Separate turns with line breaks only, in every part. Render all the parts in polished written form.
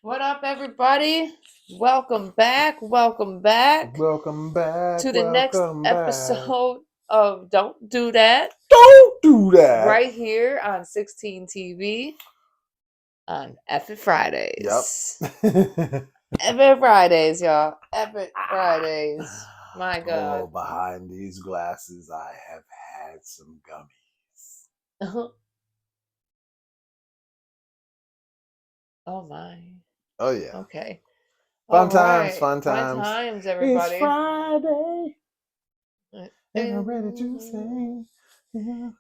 What up, everybody? Welcome back. Welcome back
Welcome back.
to the next
Welcome back.
episode of Don't Do That
Don't do that.
right here on 16 TV on Epic
Yep.
Fridays. Epic Fridays, y'all. Epic Fridays. My
Oh,
God.
behind these glasses, I have had some gummies.
Oh, my.
Oh, yeah.
Okay. All
Fun times,
right.
fun
Fun
times.
times,
It's
everybody.
Friday, and I'm ready to sing.
My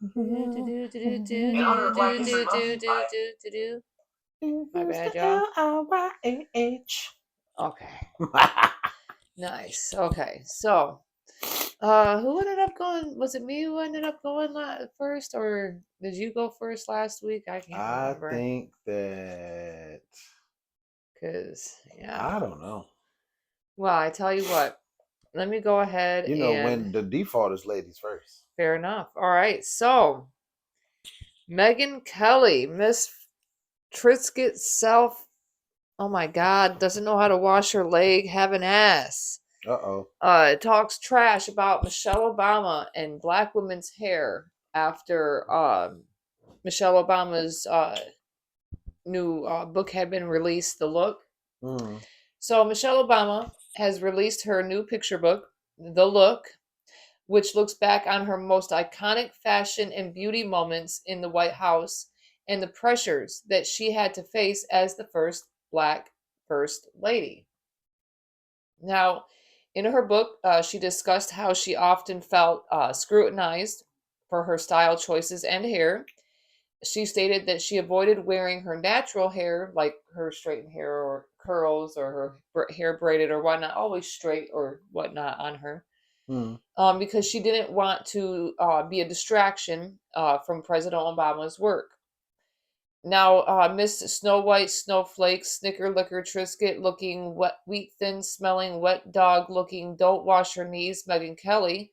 It's
bad,
the
y'all.
LRYAH.
Okay. Nice. Okay. So, who ended up going? Was it me who ended up going first, or did you go first last week? I can't
I
remember.
think that.
Cause yeah.
I don't know.
Well, I tell you what. Let me go ahead
You know,
and
when the default is ladies first.
fair enough. All right. So, Megan Kelly, Miss Trisket self. Oh my God, doesn't know how to wash her leg, have an ass.
Uh-oh.
Talks trash about Michelle Obama and black women's hair after Michelle Obama's new book had been released, The Look.
Mm.
So Michelle Obama has released her new picture book, The Look, which looks back on her most iconic fashion and beauty moments in the White House and the pressures that she had to face as the first black first lady. Now, in her book, she discussed how she often felt scrutinized for her style choices and hair. She stated that she avoided wearing her natural hair, like her straightened hair or curls or her hair braided or whatnot, always straight or whatnot on her,
Mm.
because she didn't want to be a distraction from President Obama's work. Now, Miss Snow White, Snowflake, Snicker Licker, Trisket looking wet, wheat thin smelling, wet dog looking, don't wash her knees, Megan Kelly,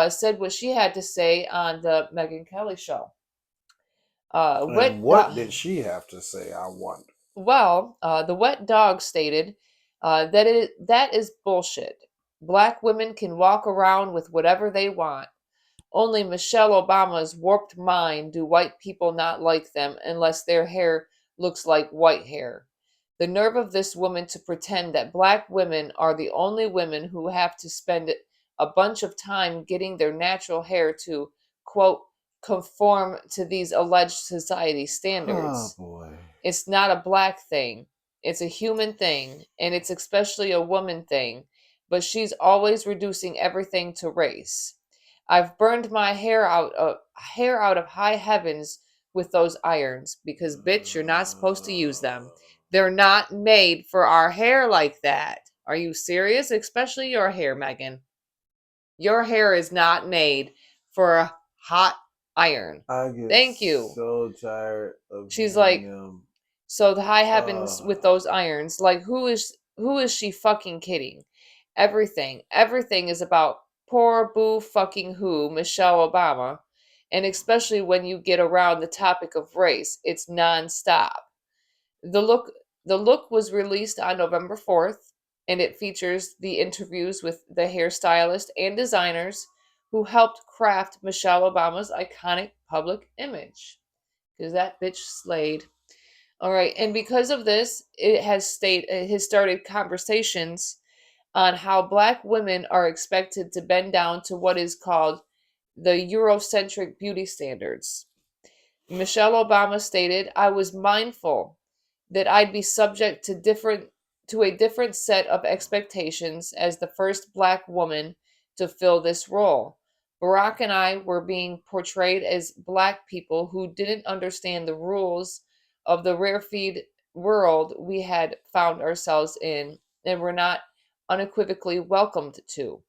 said what she had to say on the Megan Kelly show.
And
Wet
what
dog.
did she have to say? I wonder.
Well, the wet dog stated that is bullshit. Black women can walk around with whatever they want. Only Michelle Obama's warped mind do white people not like them unless their hair looks like white hair. The nerve of this woman to pretend that black women are the only women who have to spend a bunch of time getting their natural hair to, quote, conform to these alleged society
Oh
standards.
boy.
It's not a black thing, it's a human thing, and it's especially a woman thing, but she's always reducing everything to race. I've burned my hair out of high heavens with those irons because bitch, you're not supposed to use them. They're not made for our hair like that. Are you serious? Especially your hair, Megan. Your hair is not made for a hot iron.
I get
Thank you.
so tired of
She's
hearing
like,
them.
so the high heavens
Uh,
with those irons. Like who is she fucking kidding? Everything is about poor boo fucking who, Michelle Obama. And especially when you get around the topic of race, it's nonstop. The look the look was released on November 4th, and it features the interviews with the hairstylist and designers who helped craft Michelle Obama's iconic public image. Because that bitch slayed. All right, and because of this, it has started conversations on how black women are expected to bend down to what is called the Eurocentric beauty standards. Michelle Obama stated, "I was mindful that I'd be subject to a different set of expectations as the first black woman to fill this role. Barack and I were being portrayed as black people who didn't understand the rules of the rarefied world we had found ourselves in and were not unequivocally welcomed to."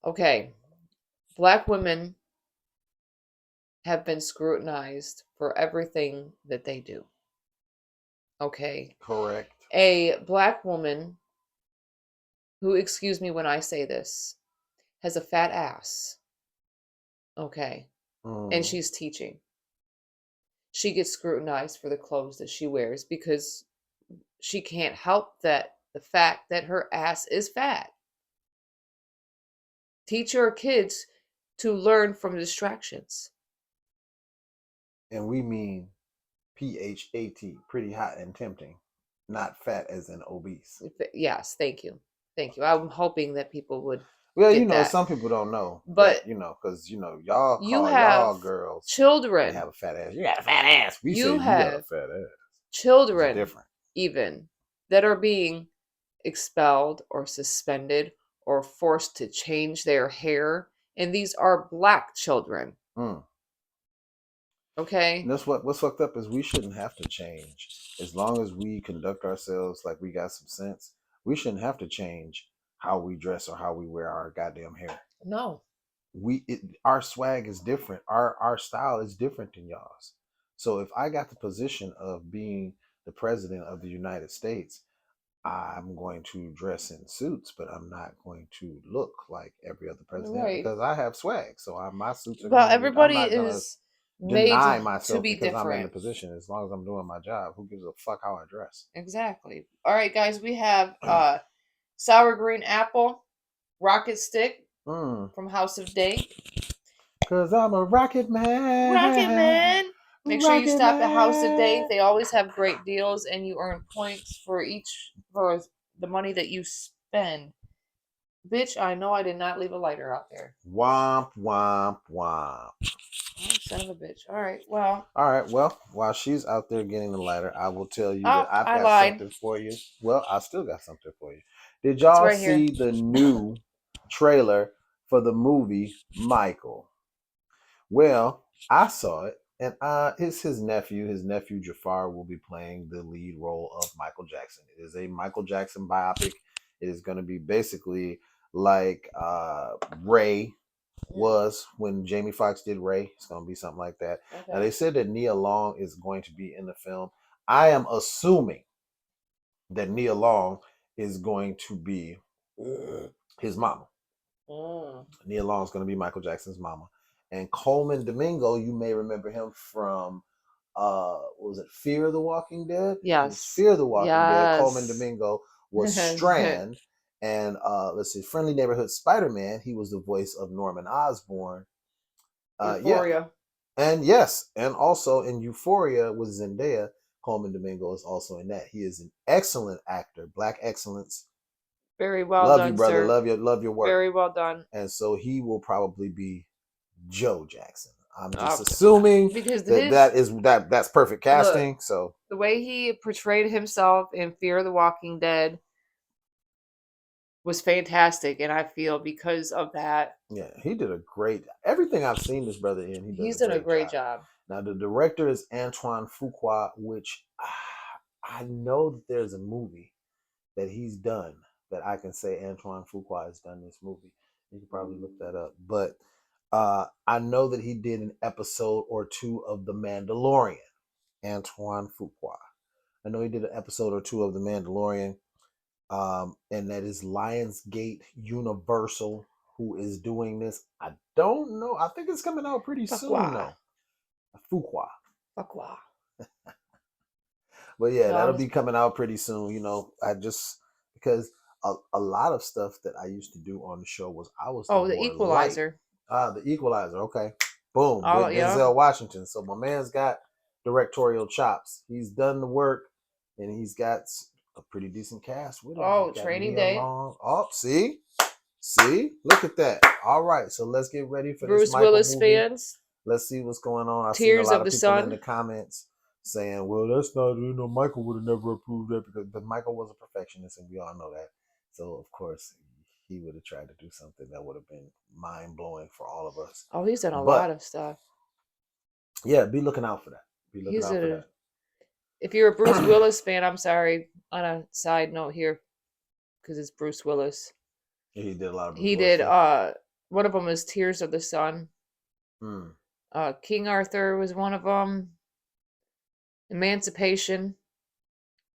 Okay, black women have been scrutinized for everything that they do. Okay.
correct.
A black woman who, excuse me when I say this, has a fat ass. Okay. And
Mm.
she's teaching. she gets scrutinized for the clothes that she wears because she can't help the fact that her ass is fat. Teach your kids to learn from distractions.
And we mean PHAT, pretty hot and tempting, not fat as in obese.
Yes, thank you. Thank you. I'm hoping that people would
Well,
get that.
some people don't know that,
But
because y'all
you
call
have
y'all girls and
children.
have a fat ass. You got a fat ass. We say
You
you got a
have
fat ass. It's
children
different.
even that are being expelled or suspended or forced to change their hair, and these are black children.
Mm.
Okay?
And that's what's fucked up is we shouldn't have to change as long as we conduct ourselves like we got some sense. We shouldn't have to change how we dress or how we wear our goddamn hair.
No.
Our swag is different. Our style is different than y'all's. So if I got the position of being the president of the United States, I'm going to dress in suits, but I'm not going to look like every other president
Right.
because I have swag. So my suits are
Well,
going to be. I'm
everybody
not going to
is
deny
made to
myself
be
because I'm in the
different.
position. As long as I'm doing my job, who gives a fuck how I dress?
Exactly. All right, guys, we have sour green apple, rocket stick from House of Day.
Cause I'm a rocket man.
Rocket Man. Make sure you
Rocket
stop at House of Day.
man.
They always have great deals, and you earn points for the money that you spend. Bitch, I know I did not leave a lighter out there.
Womp womp womp.
Oh, son of a bitch. All right, well.
All right, well, while she's out there getting the lighter, I will tell you that
Oh,
I've
I
got
lied.
something for you. Well, I still got something for you. Did
It's
y'all
right here.
see the new trailer for the movie Michael? Well, I saw it, and it's his nephew. His nephew Jafar will be playing the lead role of Michael Jackson. It is a Michael Jackson biopic. It is going to be basically like Ray was when Jamie Foxx did Ray. It's going to be something like that.
Okay.
Now they said that Nia Long is going to be in the film. I am assuming that Nia Long is going to be his mama. Nia Long is going to be Michael Jackson's mama. And Coleman Domingo, you may remember him from was it Fear the Walking Dead?
Yes.
It was Fear the Walking Dead. Coleman
Yes.
Domingo was Strand. And let's see, Friendly Neighborhood Spider-Man, he was the voice of Norman Osborn. Yeah.
Euphoria.
And yes, and also in Euphoria with Zendaya, Coleman Domingo is also in that. He is an excellent actor, black excellence.
Very well
Love
done,
you, brother.
sir.
Love your work.
Very well done.
And so he will probably be Joe Jackson. I'm just
Okay.
assuming
Because
that's perfect casting.
Look,
so
the way he portrayed himself in Fear the Walking Dead was fantastic, and I feel because of that,
yeah, he did a great. Everything I've seen this brother in,
he's done a great job.
Now the director is Antoine Fuqua, which I know that there's a movie that he's done that I can say Antoine Fuqua has done this movie. You can probably look that up, but I know that he did an episode or two of The Mandalorian. Antoine Fuqua. I know he did an episode or two of The Mandalorian. And that is Lionsgate Universal who is doing this. I don't know. I think it's coming out pretty soon though. Fuqua.
Fuqua.
But yeah, that'll be coming out pretty soon. I just because a lot of stuff that I used to do on the show was I was
the Equalizer.
The Equalizer. Okay, boom,
Oh,
with
yeah.
Denzel Washington. So my man's got directorial chops. He's done the work, and he's got a pretty decent cast with him.
Oh, Training Day.
Oh, see, look at that. All right, so let's get ready for
Bruce
this Michael
Willis
movie.
fans.
Let's see what's going on. I've
Tears
seen a lot
of the
people
Sun.
in the comments saying, "Well, that's not, Michael would have never approved that but Michael was a perfectionist, and we all know that. So of course he would have tried to do something that would have been mind blowing for all of us.
Oh, he's done a lot of stuff.
Yeah, be looking out for that. Be looking out for that.
If you're a Bruce Willis fan, I'm sorry. On a side note here, because it's Bruce Willis.
He did a lot of.
He did. One of them is Tears of the Sun. King Arthur was one of them. Emancipation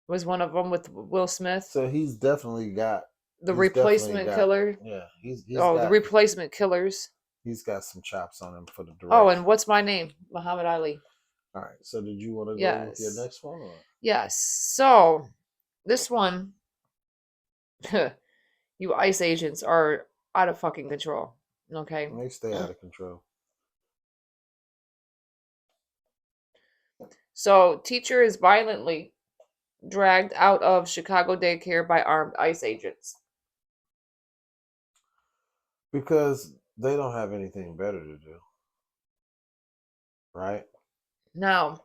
was one of them with Will Smith.
So he's definitely got
the Replacement Killer.
Yeah, he's
the Replacement Killers.
He's got some chops on him for the direction.
Oh, and What's My Name? Muhammad Ali.
All right. So did you want to go with your
Yes.
next one or
Yes. So this one, you ICE agents are out of fucking control. Okay.
they stay out of control?
So teacher is violently dragged out of Chicago daycare by armed ICE agents.
Because they don't have anything better to do, right?
Now,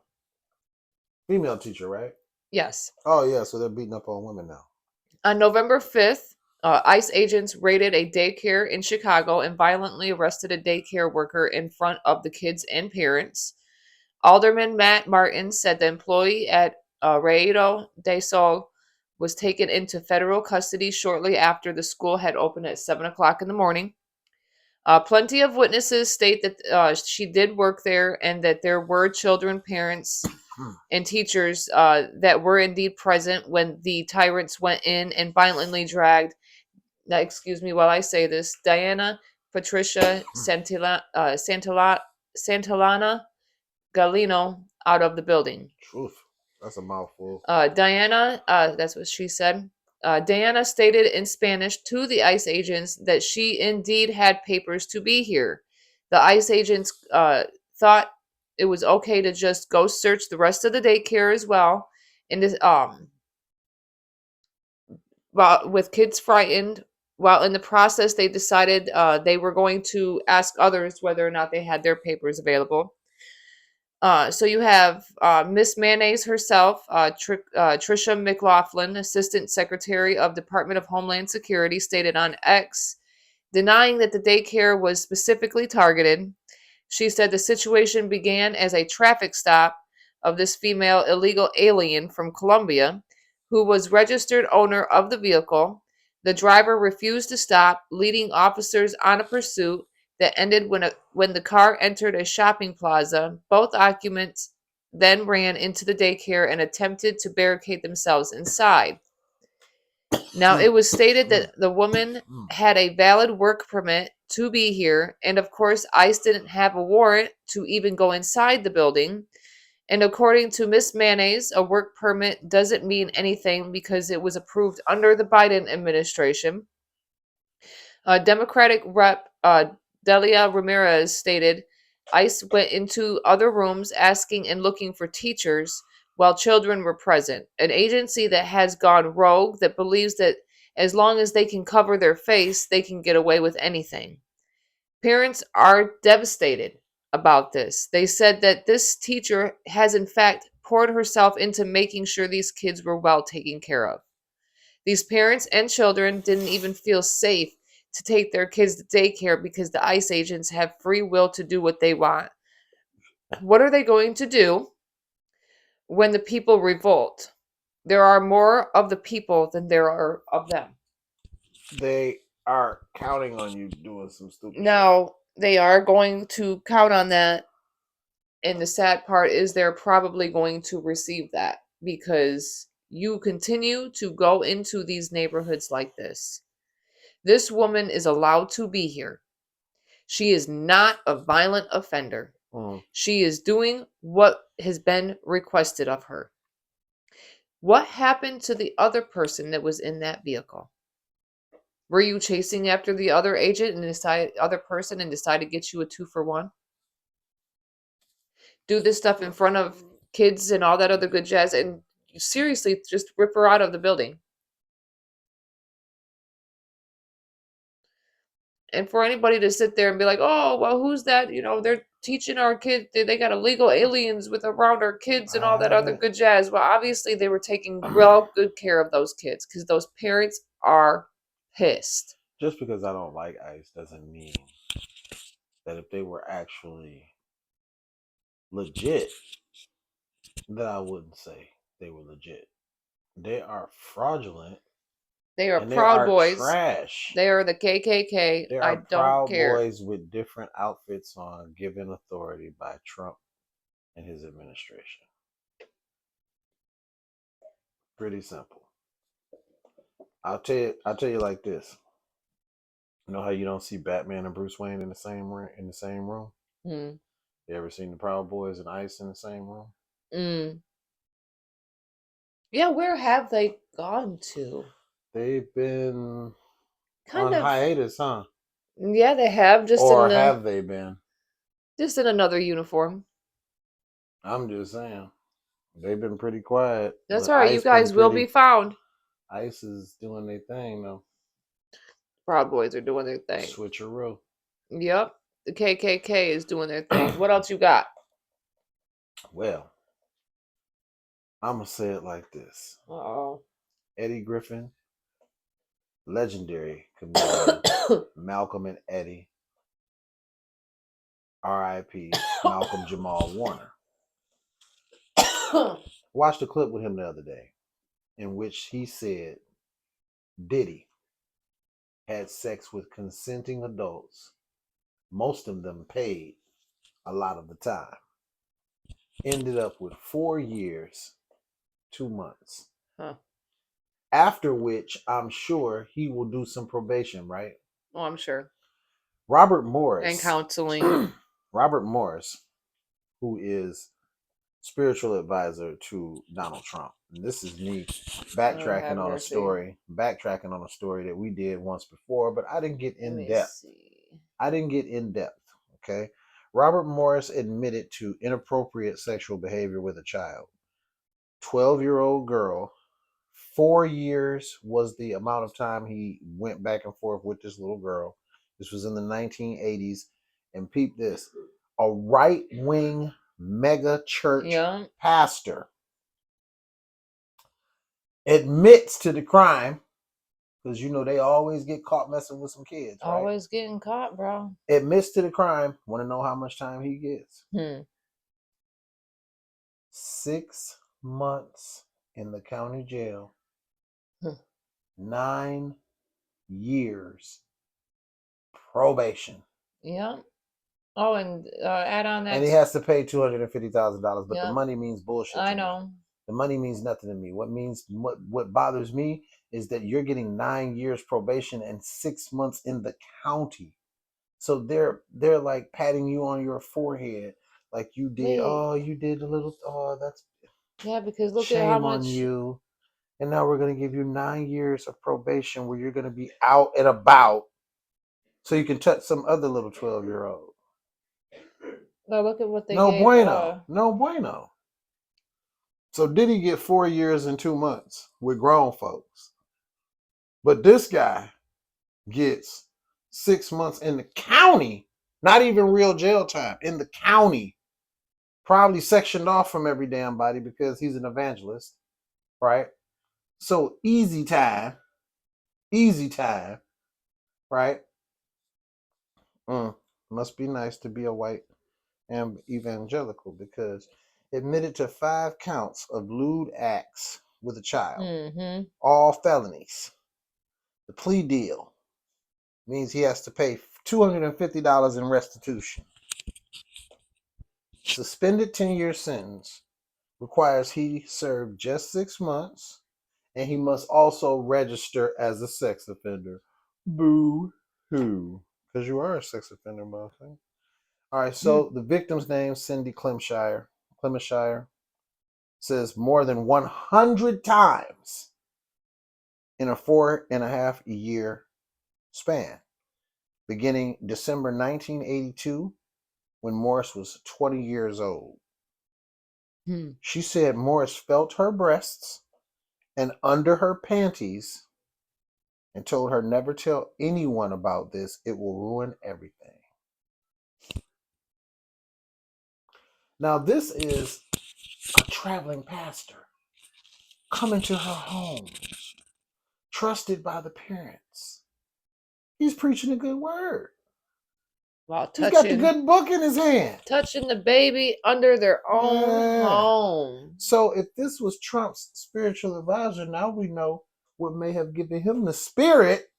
Female teacher, right?
yes,
Oh yeah, so they're beating up on women now.
on November 5th, ICE agents raided a daycare in Chicago and violently arrested a daycare worker in front of the kids and parents. Alderman Matt Martin said the employee at Rio de Sol was taken into federal custody shortly after the school had opened at 7 o'clock in the morning. Plenty of witnesses state that she did work there and that there were children, parents, and teachers that were indeed present when the tyrants went in and violently dragged, now excuse me while I say this, Diana Patricia Santillana Galino out of the building.
Truth. That's a mouthful.
Diana, that's what she said. Diana stated in Spanish to the ICE agents that she indeed had papers to be here. The ICE agents thought it was okay to just go search the rest of the daycare as well. And this, while with kids frightened, while in the process they decided they were going to ask others whether or not they had their papers available. So you have Miss Mayonnaise herself, Trisha McLaughlin, Assistant Secretary of Department of Homeland Security, stated on X, denying that the daycare was specifically targeted. She said the situation began as a traffic stop of this female illegal alien from Colombia, who was registered owner of the vehicle. The driver refused to stop, leading officers on a pursuit that ended when the car entered a shopping plaza. Both occupants then ran into the daycare and attempted to barricade themselves inside. Now, it was stated that the woman had a valid work permit to be here, and of course, ICE didn't have a warrant to even go inside the building. And according to Miss Mayonnaise, a work permit doesn't mean anything because it was approved under the Biden administration. Democratic Rep. Delia Ramirez stated ICE went into other rooms asking and looking for teachers while children were present. An agency that has gone rogue that believes that as long as they can cover their face, they can get away with anything. Parents are devastated about this. They said that this teacher has, in fact, poured herself into making sure these kids were well taken care of. These parents and children didn't even feel safe to take their kids to daycare because the ICE agents have free will to do what they want. What are they going to do when the people revolt? There are more of the people than there are of them.
They are counting on you doing some stupid shit.
Now, they are going to count on that. And the sad part is they're probably going to receive that because you continue to go into these neighborhoods like this. This woman is allowed to be here. She is not a violent offender. She is doing what has been requested of her. What happened to the other person that was in that vehicle? Were you chasing after the other agent and other person and decided to get you a 2-for-1? Do this stuff in front of kids and all that other good jazz and seriously just rip her out of the building. And for anybody to sit there and be like, oh, well, who's that? They're teaching our kids, they got illegal aliens with around our kids and
I
all that other
haven't.
good jazz. Well, obviously, they were taking real good care of those kids because those parents are pissed.
Just because I don't like ICE doesn't mean that if they were actually legit, that I wouldn't say they were legit. They are fraudulent
They are
and they
Proud
are
Boys.
trash.
They are the KKK.
There
I
are
don't
Proud
care.
Boys with different outfits on, given authority by Trump and his administration. Pretty simple. I'll tell you like this. You know how you don't see Batman and Bruce Wayne in the same room?
Hmm.
You ever seen the Proud Boys and Ice in the same room?
Mm. Yeah, where have they gone to?
They've been
Kind
on
of.
hiatus, huh?
Yeah, they have
Or have they been?
just in another uniform.
I'm just saying. They've been pretty quiet,
That's
but
all right. You guys will be found.
Ice is doing their thing though.
Proud Boys are doing their thing.
Switcheroo.
Yep. The KKK is doing their thing. What else you got?
Well, I'm gonna say it like this:
Uh-oh.
Eddie Griffin, legendary comedian, Malcolm and Eddie, R.I.P. Malcolm Jamal Warner. Watched a clip with him the other day in which he said Diddy had sex with consenting adults, most of them paid a lot of the time. Ended up with 4 years, 2 months.
Huh.
After which I'm sure he will do some probation, right?
Oh, I'm sure.
Robert
And
Morris.
counseling.
Robert Morris, who is spiritual advisor to Donald Trump. And this is me
Oh, have mercy.
backtracking on a story that we did once before, but I didn't get
Let
in
me
depth.
see.
Okay. Robert Morris admitted to inappropriate sexual behavior with a child. 12-year-old girl. 4 years was the amount of time he went back and forth with this little girl. This was in the 1980s. And peep this, a right wing mega church
Yeah.
pastor admits to the crime because you know they always get caught messing with some kids, right?
Always getting caught, bro.
Admits to the crime. Want to know how much time he gets?
Hmm.
6 months in the county jail,
Hmm.
9 years probation.
Yeah. Oh, and add on
And
that.
he has to pay $250,000. But the
Yeah.
money means bullshit
I
to me.
know.
The money means nothing to me. What bothers me is that you're getting 9 years probation and 6 months in the county. So they're like patting you on your forehead, like you did.
Wait.
Oh, you did a little. Oh, that's
Yeah, because look at how
shame on
much.
you. And now we're gonna give you 9 years of probation where you're gonna be out and about, so you can touch some other little 12-year-old.
No, look at what they
No
gave.
bueno. No bueno. So did he get 4 years and 2 months with grown folks? But this guy gets 6 months in the county, not even real jail time, in the county, probably sectioned off from every damn body because he's an evangelist, right? So easy time, right? Must be nice to be a white and evangelical because admitted to 5 counts of lewd acts with a child,
Mm-hmm.
all felonies. The plea deal means he has to pay $250 in restitution. Suspended 10-year sentence requires he serve just 6 months, and he must also register as a sex offender. Boo hoo. Because you are a sex offender, motherfucker. All right, so the victim's name, Cindy Clemshire, says more than 100 times in a 4.5 year span, beginning December 1982, when Morris was 20 years old.
Hmm.
She said Morris felt her breasts and under her panties and told her never tell anyone about this. It will ruin everything. Now, this is a traveling pastor coming to her home, trusted by the parents. He's preaching a good word.
While
He's got the
touching
good book in his hand.
the baby under their own
Yeah.
home.
So if this was Trump's spiritual advisor, now we know what may have given him the spirit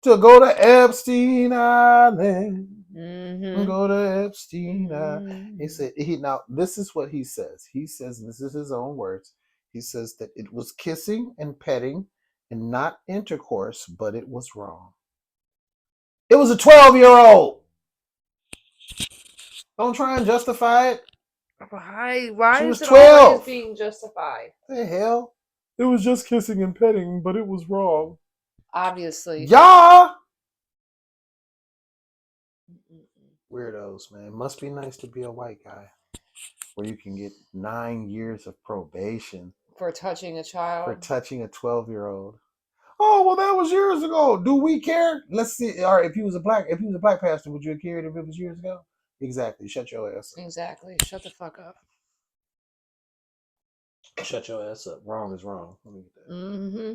to go to Epstein Island.
Mm-hmm.
Go to Epstein Island. He
Mm-hmm.
said now this is what he says. He says, and this is his own words, he says that it was kissing and petting and not intercourse, but it was wrong. It was a 12-year-old. Don't try and justify it.
Why
She was
is it always
12.
being justified?
The hell? It was just kissing and petting, but it was wrong.
Obviously.
Yeah. Weirdos, man. Must be nice to be a white guy where you can get 9 years of probation
For touching a
for
child.
touching a 12-year-old. Oh well, that was years ago. Do we care? Let's see. All right, if he was a black pastor, would you have cared if it was years ago? Exactly. Shut your ass up.
Exactly. Shut the fuck up.
Shut your ass up. Wrong is wrong. Let me get that.
Mm-hmm.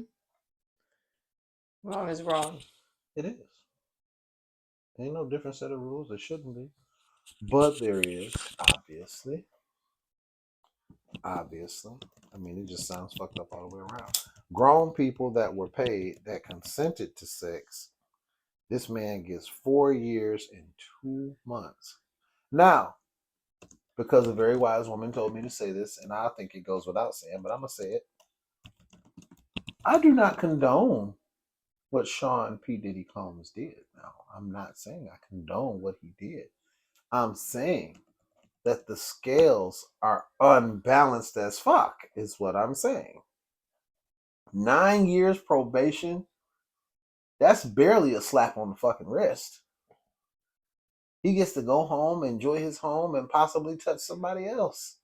Wrong is wrong.
It is. Ain't no different set of rules. There shouldn't be, but there is. Obviously. Obviously. I mean, it just sounds fucked up all the way around. Grown people that were paid that consented to sex. This man gets 4 years and 2 months. Now, because a very wise woman told me to say this, and I think it goes without saying, but I'm going to say it. I do not condone what Sean P. Diddy Combs did. Now, I'm not saying I condone what he did. I'm saying that the scales are unbalanced as fuck, is what I'm saying. 9 years probation, that's barely a slap on the fucking wrist. He gets to go home, enjoy his home, and possibly touch somebody else.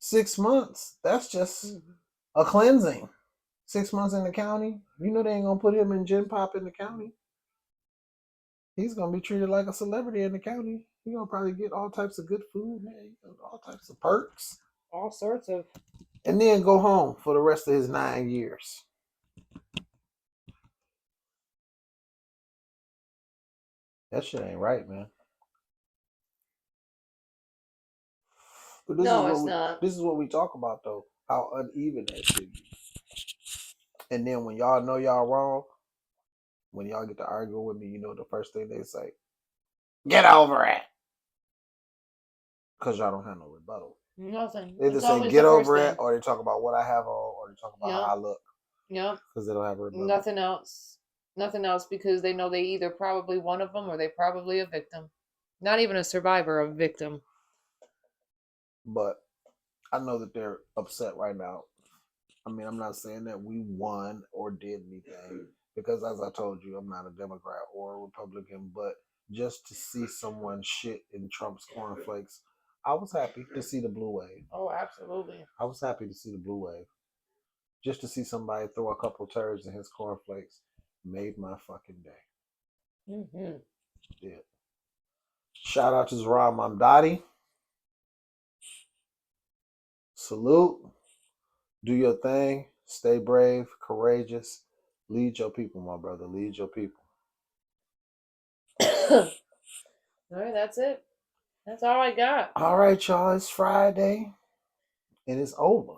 6 months, that's just a cleansing. 6 months in the county, you know they ain't gonna put him in Gen Pop in the county. He's gonna be treated like a celebrity in the county. He's gonna probably get all types of good food, man, all types of perks.
All sorts of.
And then go home for the rest of his 9 years. That shit ain't right, man. But
No, it's not.
this is what we talk about though. How uneven that shit be. And then when y'all know y'all wrong, when y'all get to argue with me, you know the first thing they say, get over it. Because y'all don't have no rebuttal.
Nothing.
They
It's
just say
always
get
the first
over
thing.
it, or they talk about what I have on, or they talk about how I look.
Yep.
Because they don't have a rebuttal.
Nothing else. Nothing else because they know they either probably one of them or they probably a victim. Not even a survivor, a victim.
But I know that they're upset right now. I mean, I'm not saying that we won or did anything because, as I told you, I'm not a Democrat or a Republican. But just to see someone shit in Trump's cornflakes, I was happy to see the blue wave.
Oh, absolutely.
I was happy to see the blue wave. Just to see somebody throw a couple turds in his cornflakes made my fucking day.
Mm-hmm.
Yeah. Shout out to Zara Mamdani. Salute. Do your thing. Stay brave, courageous. Lead your people, my brother. Lead your people.
All right, that's it. That's all I got.
All right, y'all. It's Friday, and it's over.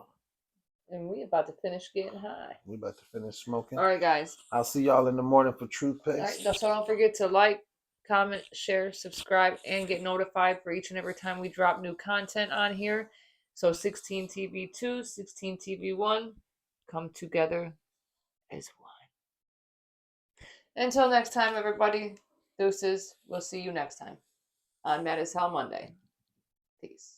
And we about to finish getting high.
We about to finish smoking.
All right, guys.
I'll see y'all in the morning for Truth Paste.
All right, so don't forget to like, comment, share, subscribe, and get notified for each and every time we drop new content on here. So 16 TV 2, 16 TV 1, come together as one. Until next time, everybody, deuces. We'll see you next time on Mad as Hell Monday. Peace.